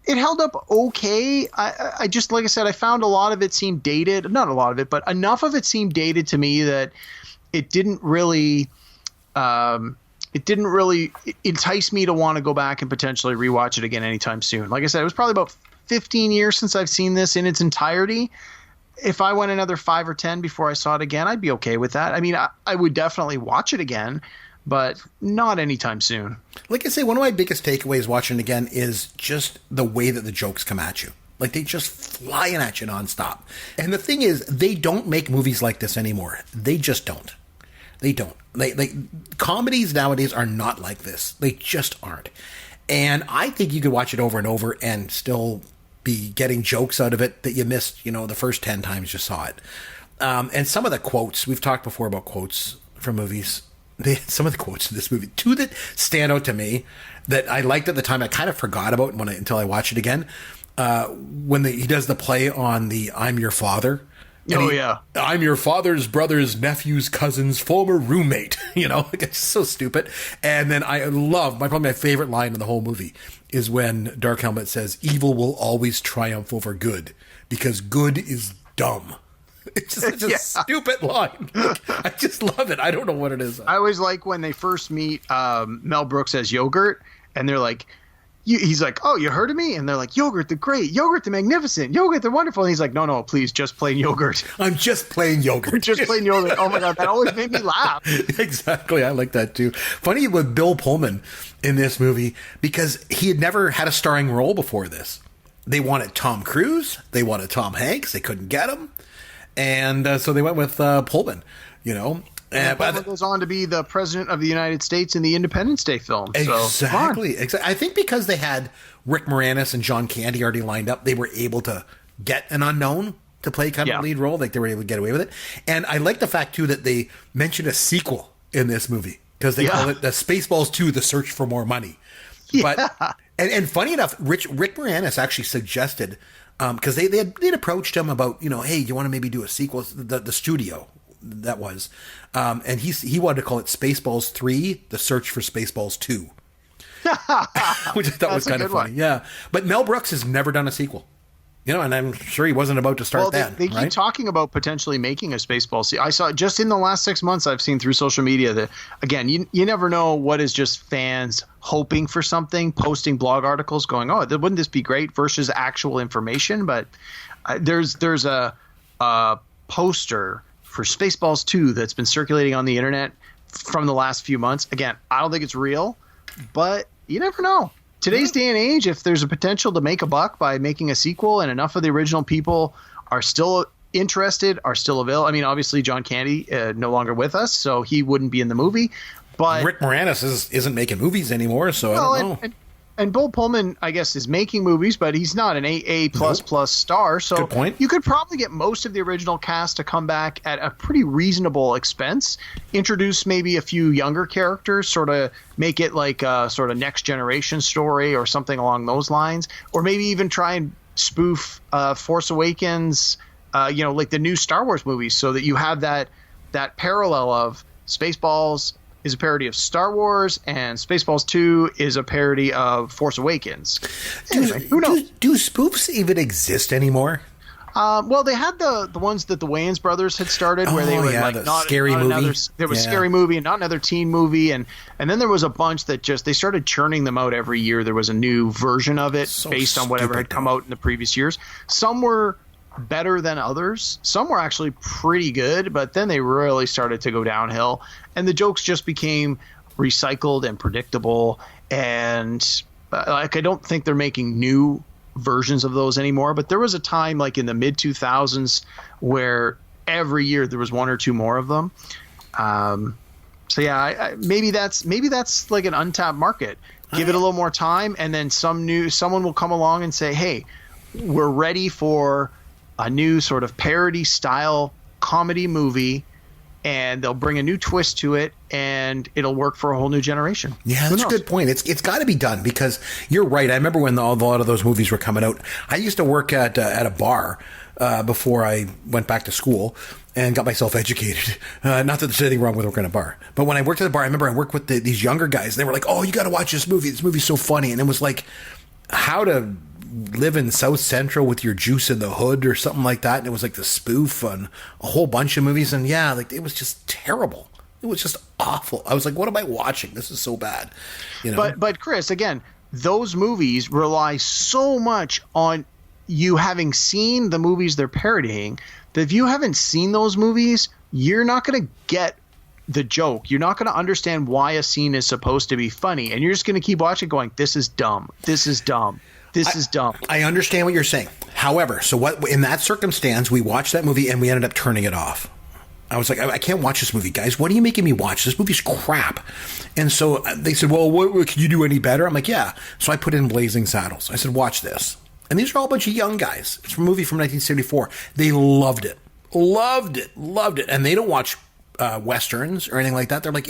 held up okay. I just, like I said, I found a lot of it seemed dated. Not a lot of it, but enough of it seemed dated to me that it didn't really entice me to want to go back and potentially rewatch it again anytime soon. Like I said, it was probably about 15 years since I've seen this in its entirety. If I went another 5 or 10 before I saw it again, I'd be okay with that. I mean, I would definitely watch it again, but not anytime soon. Like I say, one of my biggest takeaways watching it again is just the way that the jokes come at you. Like, they just flying at you nonstop. And the thing is, they don't make movies like this anymore. They just don't. They don't. Comedies nowadays are not like this. They just aren't. And I think you could watch it over and over and still be getting jokes out of it that you missed, you know, the first 10 times you saw it. And some of the quotes, we've talked before about quotes from movies. Some of the quotes in this movie, two that stand out to me that I liked at the time, I kind of forgot about until I watched it again. When he does the play on the "I'm your father." I'm your father's brother's nephew's cousin's former roommate. You know, like, it's so stupid. And then I love probably my favorite line in the whole movie is when Dark Helmet says, "Evil will always triumph over good because good is dumb." It's just such a stupid line. I just love it. I don't know what it is. I always like when they first meet Mel Brooks as Yogurt, and they're like, he's like, oh, you heard of me? And they're like, Yogurt the Great, Yogurt the Magnificent, Yogurt the Wonderful. And he's like, no, please, just plain yogurt. I'm just plain yogurt. Just plain yogurt. Oh my God, that always made me laugh. Exactly. I like that too. Funny with Bill Pullman in this movie, because he had never had a starring role before this. They wanted Tom Cruise. They wanted Tom Hanks. They couldn't get him. And so they went with Pullman, you know. Pullman goes on to be the president of the United States in the Independence Day film. Exactly. I think because they had Rick Moranis and John Candy already lined up, they were able to get an unknown to play kind of a lead role. Like they were able to get away with it. And I like the fact, too, that they mentioned a sequel in this movie because they call it the Spaceballs 2, The Search for More Money. Yeah. But and funny enough, Rick Moranis actually suggested, because they'd approached him about, you know, hey, you want to maybe do a sequel? The studio that was, and he wanted to call it Spaceballs 3: The Search for Spaceballs 2, which I thought was kind of funny. Yeah, but Mel Brooks has never done a sequel. You know, and I'm sure he wasn't about to start they keep talking about potentially making a Spaceballs. I saw just in the last 6 months, I've seen through social media that, again, you never know what is just fans hoping for something, posting blog articles going, oh, wouldn't this be great, versus actual information. But there's a poster for Spaceballs 2 that's been circulating on the internet from the last few months. Again, I don't think it's real, but you never know. Today's day and age, if there's a potential to make a buck by making a sequel and enough of the original people are still interested, are still available. I mean, obviously, John Candy no longer with us, so he wouldn't be in the movie. But Rick Moranis isn't making movies anymore, so I don't know. And Bill Pullman, I guess, is making movies, but he's not an A++ star. So good point. You could probably get most of the original cast to come back at a pretty reasonable expense. Introduce maybe a few younger characters, sort of make it like a sort of next generation story or something along those lines. Or maybe even try and spoof Force Awakens, like the new Star Wars movies, so that you have that parallel of Spaceballs is a parody of Star Wars, and Spaceballs 2 is a parody of Force Awakens. Anyway, who knows? Do spoofs even exist anymore? Well, they had the ones that the Wayans brothers had started, where they were like not scary not movie. There was Scary Movie and not another teen movie, and then there was a bunch that they started churning them out every year. There was a new version of it based on whatever had come out in the previous years. Some were better than others. Some were actually pretty good, but then they really started to go downhill, and the jokes just became recycled and predictable. And I don't think they're making new versions of those anymore. But there was a time, like in the mid 2000s, where every year there was one or two more of them. Maybe that's like an untapped market. Give it a little more time, and then someone will come along and say, "Hey, we're ready for a new sort of parody style comedy movie," and they'll bring a new twist to it, and it'll work for a whole new generation. Yeah, that's a good point. It's got to be done, because you're right. I remember when a lot of those movies were coming out. I used to work at a bar before I went back to school and got myself educated. Not that there's anything wrong with working at a bar, but when I worked at the bar, I remember I worked with these younger guys. And they were like, "Oh, you got to watch this movie. This movie's so funny." And it was like, how to live in South Central with your juice in the hood or something like that. And it was like the spoof on a whole bunch of movies. And yeah, like it was just terrible. It was just awful. I was like, what am I watching? This is so bad. You know? But Chris, again, those movies rely so much on you having seen the movies they're parodying that if you haven't seen those movies, you're not going to get the joke. You're not going to understand why a scene is supposed to be funny. And you're just going to keep watching going, this is dumb. This is dumb. This is dumb. I understand what you're saying. However, so what in that circumstance, we watched that movie and we ended up turning it off. I was like, I can't watch this movie, guys. What are you making me watch? This movie's crap. And so they said, well, what can you do any better? I'm like, yeah. So I put in Blazing Saddles. I said, watch this. And these are all a bunch of young guys. It's a movie from 1974. They loved it. Loved it. And they don't watch Westerns or anything like that. They're like,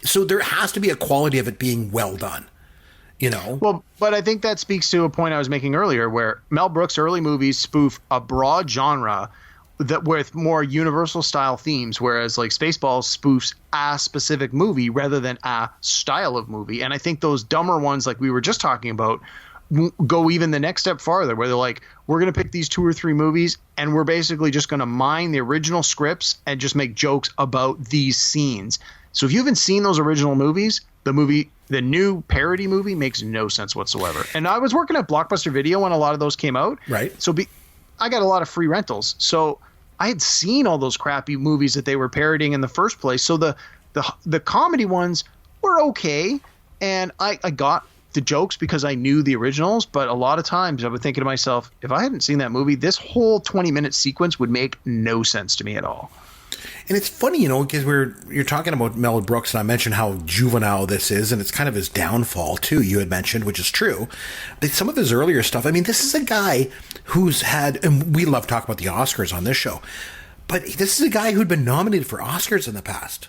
so there has to be a quality of it being well done. You know? Well, but I think that speaks to a point I was making earlier, where Mel Brooks' early movies spoof a broad genre that with more universal style themes, whereas like Spaceballs spoofs a specific movie rather than a style of movie. And I think those dumber ones, like we were just talking about, go even the next step farther, where they're like, we're going to pick these 2 or 3 movies and we're basically just going to mine the original scripts and just make jokes about these scenes. So if you haven't seen those original movies, The new parody movie makes no sense whatsoever. And I was working at Blockbuster Video when a lot of those came out. Right. So I got a lot of free rentals. So I had seen all those crappy movies that they were parodying in the first place. So the comedy ones were okay. And I got the jokes because I knew the originals. But a lot of times I was thinking to myself, if I hadn't seen that movie, this whole 20-minute sequence would make no sense to me at all. And it's funny, because you're talking about Mel Brooks, and I mentioned how juvenile this is, and it's kind of his downfall too. You had mentioned, which is true. Some of his earlier stuff. I mean, this is a guy who's had, and we love talking about the Oscars on this show, but this is a guy who'd been nominated for Oscars in the past.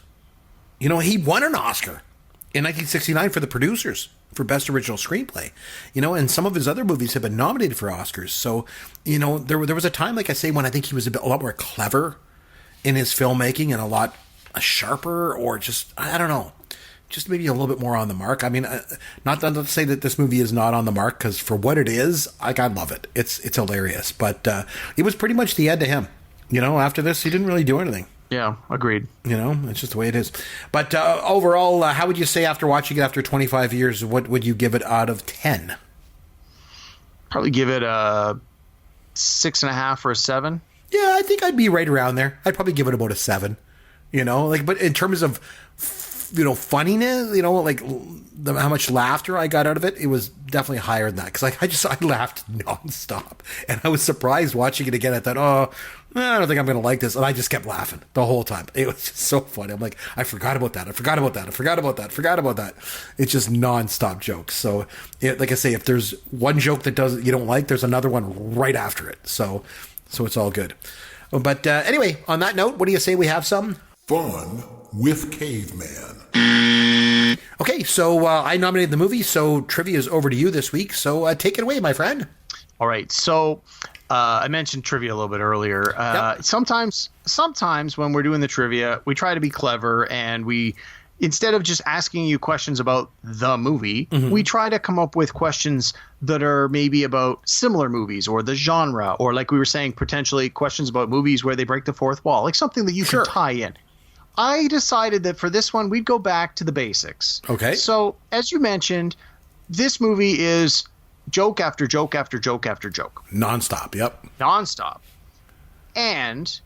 He won an Oscar in 1969 for The Producers for Best Original Screenplay. And some of his other movies have been nominated for Oscars. So, there was a time, like I say, when I think he was a lot more clever in his filmmaking and a lot sharper, or just, I don't know, just maybe a little bit more on the mark. I mean, not to say that this movie is not on the mark, because for what it is, I love it. It's hilarious. But it was pretty much the end to him. After this, he didn't really do anything. Yeah, agreed. It's just the way it is. But overall, how would you say after watching it after 25 years, what would you give it out of 10? Probably give it a 6.5 or a 7. Yeah, I think I'd be right around there. I'd probably give it about a 7. But in terms of, funniness, how much laughter I got out of it, it was definitely higher than that. Because I laughed nonstop. And I was surprised watching it again. I thought, I don't think I'm going to like this. And I just kept laughing the whole time. It was just so funny. I'm like, I forgot about that. I forgot about that. I forgot about that. I forgot about that. It's just nonstop jokes. So, like I say, if there's one joke that you don't like, there's another one right after it. So it's all good. But anyway, on that note, what do you say we have some fun with Caveman? Okay, so I nominated the movie, so trivia is over to you this week. So take it away, my friend. All right. So I mentioned trivia a little bit earlier. Yep. Sometimes when we're doing the trivia, we try to be clever, and instead of just asking you questions about the movie, we try to come up with questions that are maybe about similar movies or the genre, or like we were saying, potentially questions about movies where they break the fourth wall, like something that you can tie in. I decided that for this one, we'd go back to the basics. Okay. So as you mentioned, this movie is joke after joke after joke after joke. Nonstop. Yep. Nonstop. And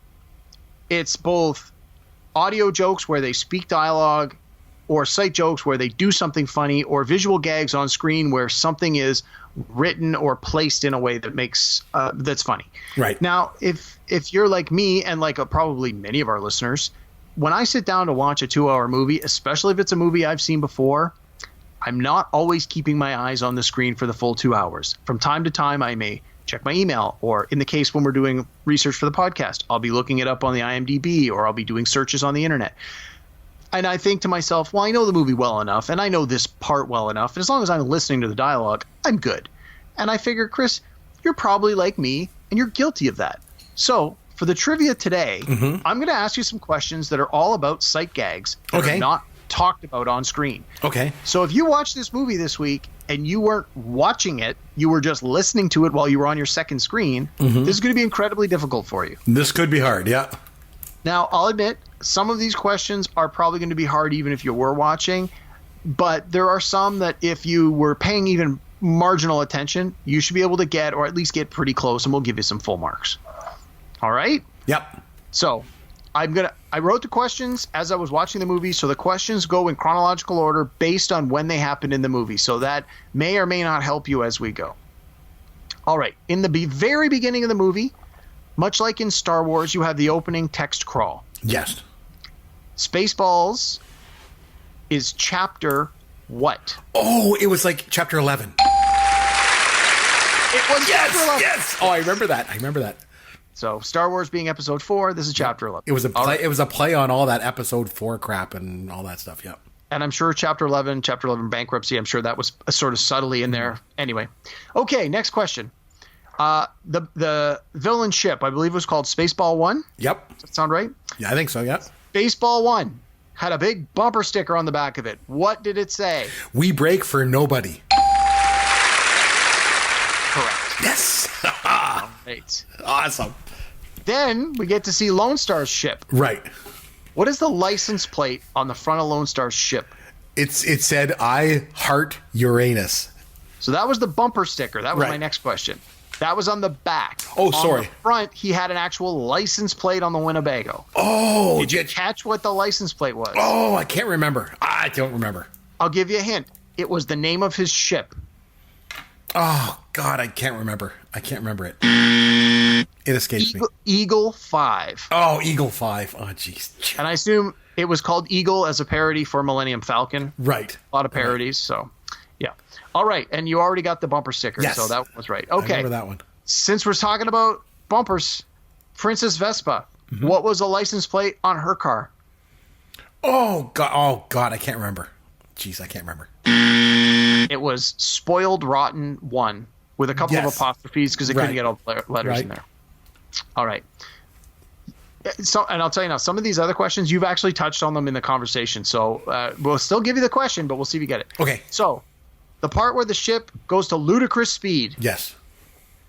it's both audio jokes where they speak dialogue, or sight jokes where they do something funny, or visual gags on screen where something is written or placed in a way that makes that's funny. Right. Now, if you're like me, and like probably many of our listeners, when I sit down to watch a 2-hour movie, especially if it's a movie I've seen before, I'm not always keeping my eyes on the screen for the full 2 hours. From time to time, I may check my email, or in the case when we're doing research for the podcast, I'll be looking it up on the IMDb, or I'll be doing searches on the internet. And I think to myself, well, I know the movie well enough, and I know this part well enough, and as long as I'm listening to the dialogue, I'm good. And I figure, Chris, you're probably like me, and you're guilty of that. So for the trivia today, I'm going to ask you some questions that are all about sight gags that are not talked about on screen. Okay. So if you watch this movie this week and you weren't watching it, you were just listening to it while you were on your second screen, this is going to be incredibly difficult for you. This could be hard, yeah. Now, I'll admit, some of these questions are probably going to be hard even if you were watching, but there are some that if you were paying even marginal attention, you should be able to get, or at least get pretty close, and we'll give you some full marks. All right? Yep. So I wrote the questions as I was watching the movie, so the questions go in chronological order based on when they happened in the movie, so that may or may not help you as we go. All right. In the very beginning of the movie, much like in Star Wars, you have the opening text crawl. Yes. Spaceballs is chapter what? Oh, it was like chapter 11. It was chapter 11. Yes. Oh, I remember that. So Star Wars being episode 4, this is chapter 11. It was a play. Right. It was a play on all that episode 4 crap and all that stuff. Yep. And I'm sure chapter 11 bankruptcy, I'm sure that was sort of subtly in there. Anyway. Okay, next question. The villain ship, I believe it was called Spaceball 1. Yep. Does that sound right? Yeah, I think so, yeah. Spaceball 1 had a big bumper sticker on the back of it. What did it say? We break for nobody. Correct. Yes. Right. Awesome. Then we get to see Lone Star's ship. Right. What is the license plate on the front of Lone Star's ship? It said, "I heart Uranus." So that was the bumper sticker. That was Right. my next question. That was on the back. Oh, On sorry. the front, he had an actual license plate on the Winnebago. Oh, Did you catch what the license plate was? Oh, I can't remember. I don't remember. I'll give you a hint. It was the name of his ship. Oh God, I can't remember. I can't remember it. It escapes me. Eagle 5. Oh, Eagle 5. Oh, jeez. And I assume it was called Eagle as a parody for Millennium Falcon. Right. A lot of parodies, so yeah. All right, and you already got the bumper sticker, Yes. so that was right. I Okay. remember that one. Since we're talking about bumpers, Princess Vespa, what was the license plate on her car? Oh God, I can't remember. Jeez, I can't remember. It was Spoiled Rotten 1 with a couple of Yes. apostrophes because it Right. couldn't get all the letters in there. All right. So, and I'll tell you now, some of these other questions, you've actually touched on them in the conversation. So we'll still give you the question, but we'll see if you get it. Okay. So the part where the ship goes to ludicrous speed, Yes.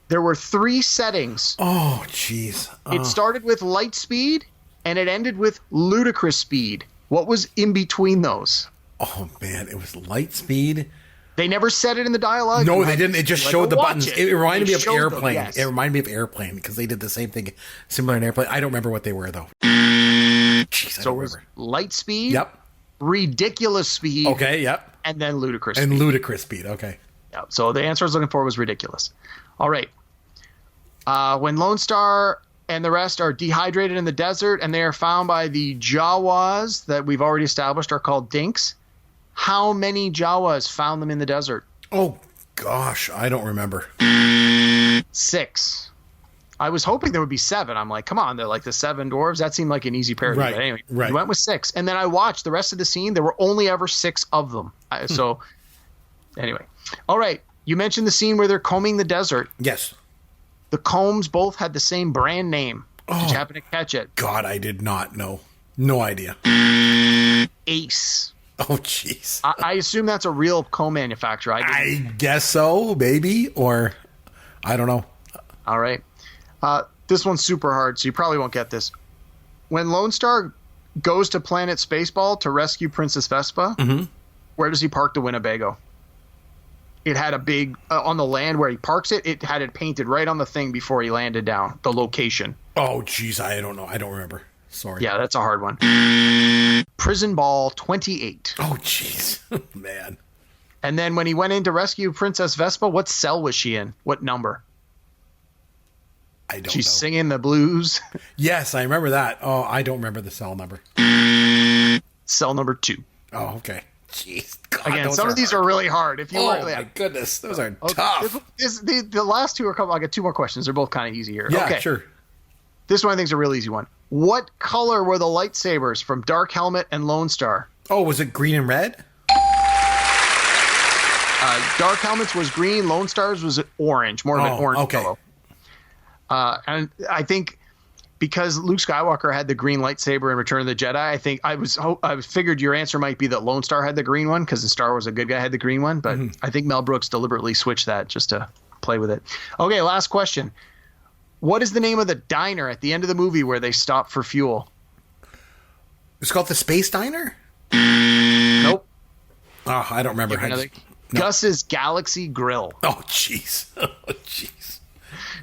there were 3 settings. Oh, jeez. It started with light speed and it ended with ludicrous speed. What was in between those? Oh man, it was light speed. They never said it in the dialogue. No, You they had didn't. to It just like, showed the watch buttons. it. It reminded They me of showed them, Airplane. yes. It reminded me of Airplane because they did the same thing, similar in Airplane. I don't remember what they were though. Jeez, I So don't it was remember. light speed, Yep. ridiculous speed, Okay. Yep. and then ludicrous And speed. ludicrous speed. Okay. Yeah, so the answer I was looking for was ridiculous. All right. When Lone Star and the rest are dehydrated in the desert and they are found by the Jawas that we've already established are called dinks, how many Jawas found them in the desert? Oh gosh, I don't remember. 6. I was hoping there would be 7. I'm like, come on, they're like the 7 dwarves. That seemed like an easy parody. Right, But anyway, right. we went with 6. And then I watched the rest of the scene. There were only ever 6 of them. So anyway. All right. You mentioned the scene where they're combing the desert. Yes. The combs both had the same brand name. Did you happen to catch it? God, I did not know. No idea. Ace. Oh jeez. I assume that's a real comb manufacturer. I guess so, maybe, or I don't know. All right. This one's super hard, so you probably won't get this. When Lone Star goes to planet Spaceball to rescue Princess Vespa, where does he park the Winnebago? It had a big, on the land where he parks it, it had it painted right on the thing before he landed down, the location. Oh jeez, I don't know. I don't remember. Sorry. Yeah, that's a hard one. Prison Ball 28. Oh jeez, man. And then when he went in to rescue Princess Vespa, what cell was she in? What number? I don't She's know. singing the blues. Yes, I remember that. Oh, I don't remember the cell number. Cell number 2. Oh, okay. Jeez. God, Again, those some of these hard. are really hard. If you Oh weren't, my yeah. goodness, those are Okay, tough. the last 2 are couple. I got 2 more questions. They're both kind of easy here. Yeah, Okay. sure. This one I think is a real easy one. What color were the lightsabers from Dark Helmet and Lone Star? Oh, was it green and red? Dark Helmet's was green. Lone Star's was orange, more of an Oh, orange okay. yellow. And I think because Luke Skywalker had the green lightsaber in Return of the Jedi, I think I figured your answer might be that Lone Star had the green one because in Star Wars a good guy had the green one. But I think Mel Brooks deliberately switched that just to play with it. Okay, last question. What is the name of the diner at the end of the movie where they stop for fuel? It's called the Space Diner. Nope. Oh, I don't remember. Another- Gus's Galaxy Grill. Oh, jeez. Oh, jeez.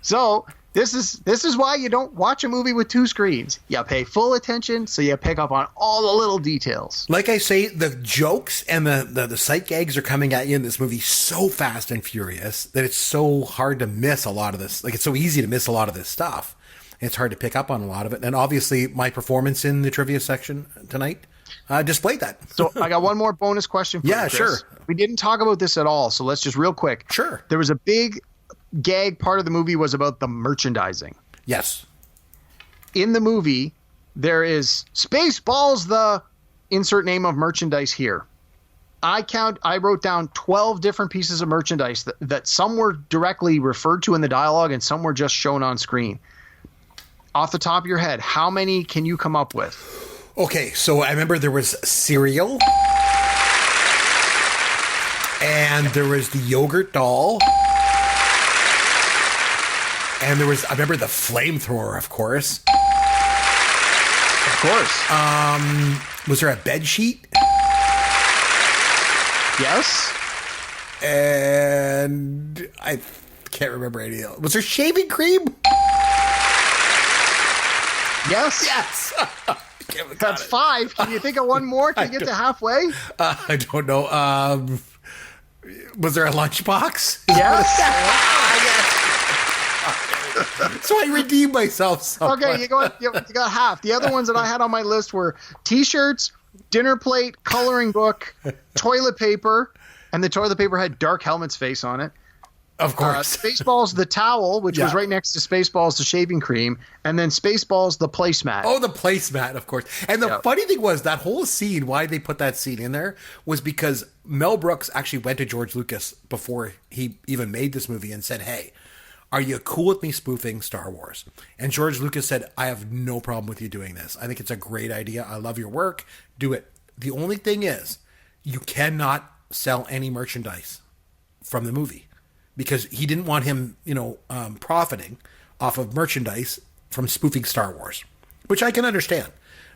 So this is why you don't watch a movie with 2 screens. You pay full attention so you pick up on all the little details. Like I say, the jokes and the sight gags are coming at you in this movie so fast and furious that it's so hard to miss a lot of this. Like, it's so easy to miss a lot of this stuff. It's hard to pick up on a lot of it. And obviously, my performance in the trivia section tonight displayed that. So I got one more bonus question for you, Yeah, Chris. sure. We didn't talk about this at all, so let's just real quick. Sure. There was a big gag part of the movie was about the merchandising. Yes. In the movie, there is Spaceballs, the insert name of merchandise here. I wrote down 12 different pieces of merchandise that some were directly referred to in the dialogue and some were just shown on screen. Off the top of your head, how many can you come up with? Okay, so I remember there was cereal, and there was the yogurt doll, and I remember the flamethrower, of course. Of course. Was there a bed sheet? Yes. And I can't remember any else. Was there shaving cream? Yes. Yes. That's 5. Can you think of one more? Can you get to halfway? I don't know. Was there a lunchbox? Yes. So I redeemed myself somewhat. Okay, you got half. The other ones that I had on my list were T-shirts, dinner plate, coloring book, toilet paper, and the toilet paper had Dark Helmet's face on it. Of course. Spaceballs, the towel, which was right next to Spaceballs, the shaving cream, and then Spaceballs, the placemat. Oh, the placemat, of course. And the funny thing was, that whole scene, why they put that scene in there, was because Mel Brooks actually went to George Lucas before he even made this movie and said, hey, are you cool with me spoofing Star Wars? And George Lucas said, I have no problem with you doing this. I think it's a great idea. I love your work. Do it. The only thing is, you cannot sell any merchandise from the movie, because he didn't want him, profiting off of merchandise from spoofing Star Wars, which I can understand.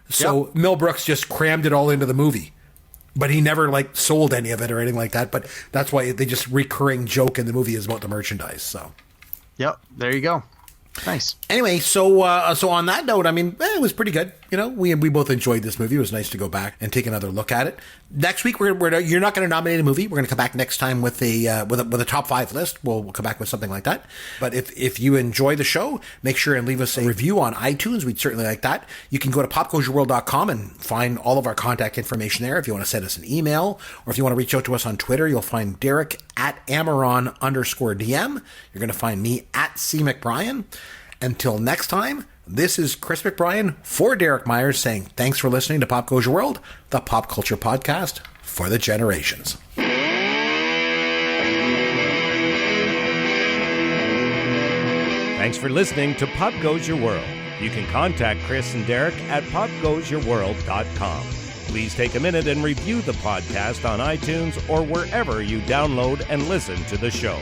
So Mel Brooks just crammed it all into the movie, but he never sold any of it or anything like that. But that's why they just recurring joke in the movie is about the merchandise. So, there you go. Nice. Anyway, so on that note, I mean, it was pretty good. We both enjoyed this movie. It was nice to go back and take another look at it. Next week, you're not going to nominate a movie. We're going to come back next time with a top 5 list. We'll come back with something like that. But if you enjoy the show, make sure and leave us a review on iTunes. We'd certainly like that. You can go to popgoesyourworld.com and find all of our contact information there. If you want to send us an email, or if you want to reach out to us on Twitter, you'll find Derek at Amaron_DM. You're going to find me at C. McBrien. Until next time, this is Chris McBrien for Derek Myers saying thanks for listening to Pop Goes Your World, the pop culture podcast for the generations. Thanks for listening to Pop Goes Your World. You can contact Chris and Derek at popgoesyourworld.com. Please take a minute and review the podcast on iTunes or wherever you download and listen to the show.